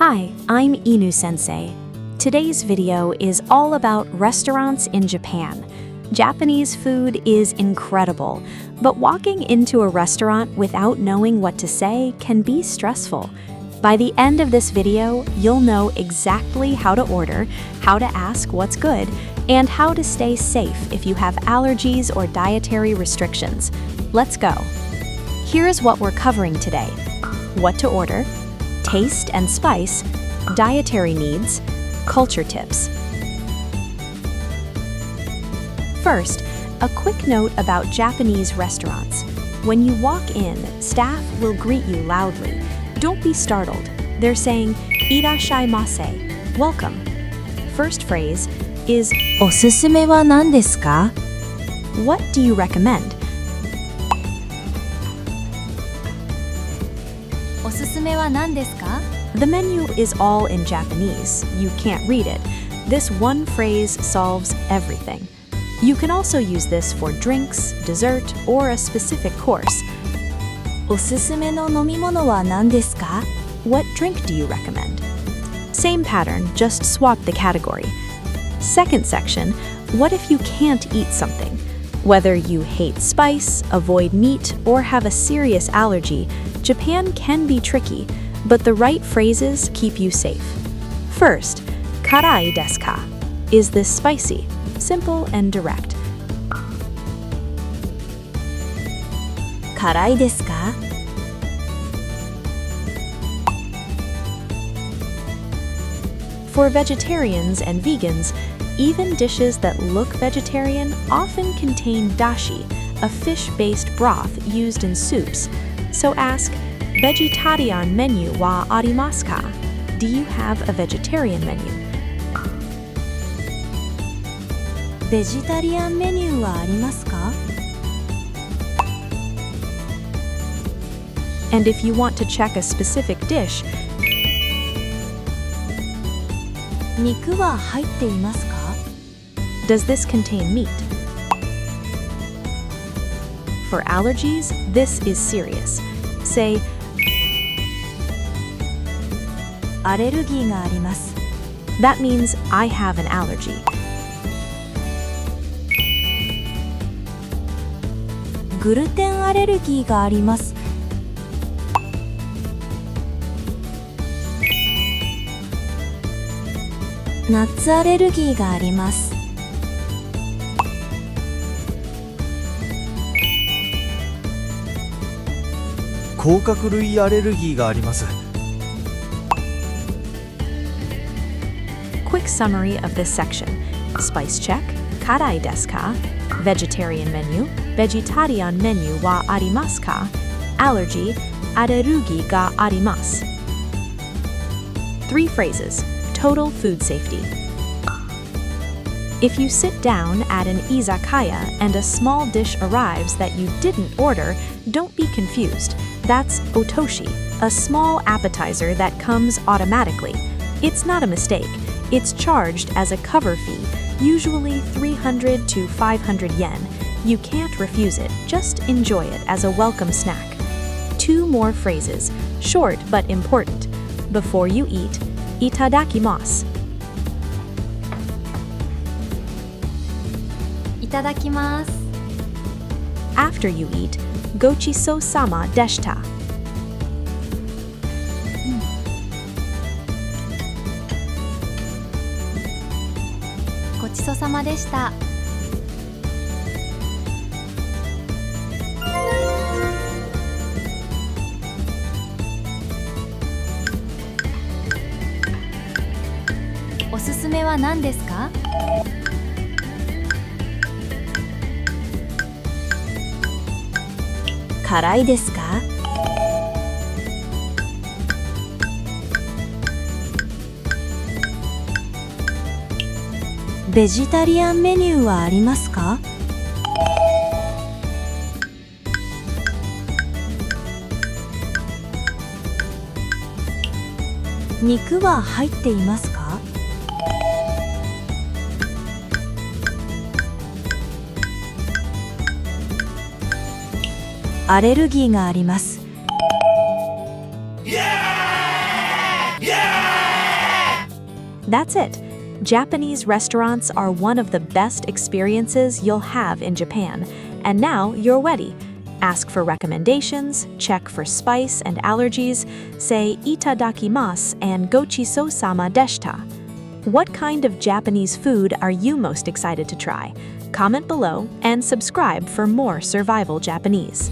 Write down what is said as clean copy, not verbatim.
Hi, I'm Inu Sensei. Today's video is all about restaurants in Japan. Japanese food is incredible, but walking into a restaurant without knowing what to say can be stressful. By the end of this video, you'll know exactly how to order, how to ask what's good, and how to stay safe if you have allergies or dietary restrictions. Let's go. Here's what we're covering today: what to order, taste and spice, dietary needs, culture tips. First, a quick note about Japanese restaurants. When you walk in, staff will greet you loudly. Don't be startled. They're saying, "Irashaimase," welcome. First phrase is, おすすめは何ですか? what do you recommend? おすすめは何ですか? The menu is all in Japanese. You can't read it. This one phrase solves everything. You can also use this for drinks, dessert, or a specific course. おすすめの飲み物は何ですか? What drink do you recommend? Same pattern, just swap the category. Second section, what if you can't eat something? Whether you hate spice, avoid meat, or have a serious allergy, Japan can be tricky, but the right phrases keep you safe. First, Karai desu ka? Is this spicy? Simple and direct. 辛いですか? For vegetarians and vegans, even dishes that look vegetarian often contain dashi, a fish-based broth used in soups. So ask, "Vegetarian menu wa arimasu ka?" Do you have a vegetarian menu? ベジタリアンメニューはありますか? And if you want to check a specific dish, 肉は入っていますか? does this contain meat? For allergies, this is serious. Say, アレルギーがあります. that means I have an allergy. グルテンアレルギーがあります. ナッツアレルギーがあります. 甲殻類アレルギーがあります。 Quick summary of this section: spice check, karai desu ka? Vegetarian menu, vegetarian menu wa arimasu ka? Allergy, arerugi ga arimasu. 3 phrases: total food safety. If you sit down at an izakaya and a small dish arrives that you didn't order, don't be confused. That's otoshi, a small appetizer that comes automatically. It's not a mistake. It's charged as a cover fee, usually 300 to 500 yen. You can't refuse it. Just enjoy it as a welcome snack. 2 more phrases, short but important. Before you eat, itadakimasu. いただきます. After you eat, gochiso-sama deshita. ごちそうさまでした.おすすめは何ですか? 辛いですか? ベジタリアンメニューはありますか? 肉は入っていますか? アレルギーがあります. Yeah! That's it. Japanese restaurants are one of the best experiences you'll have in Japan, and now you're ready. Ask for recommendations, check for spice and allergies, say itadakimasu and gochiso-sama deshita. What kind of Japanese food are you most excited to try? Comment below and subscribe for more survival Japanese.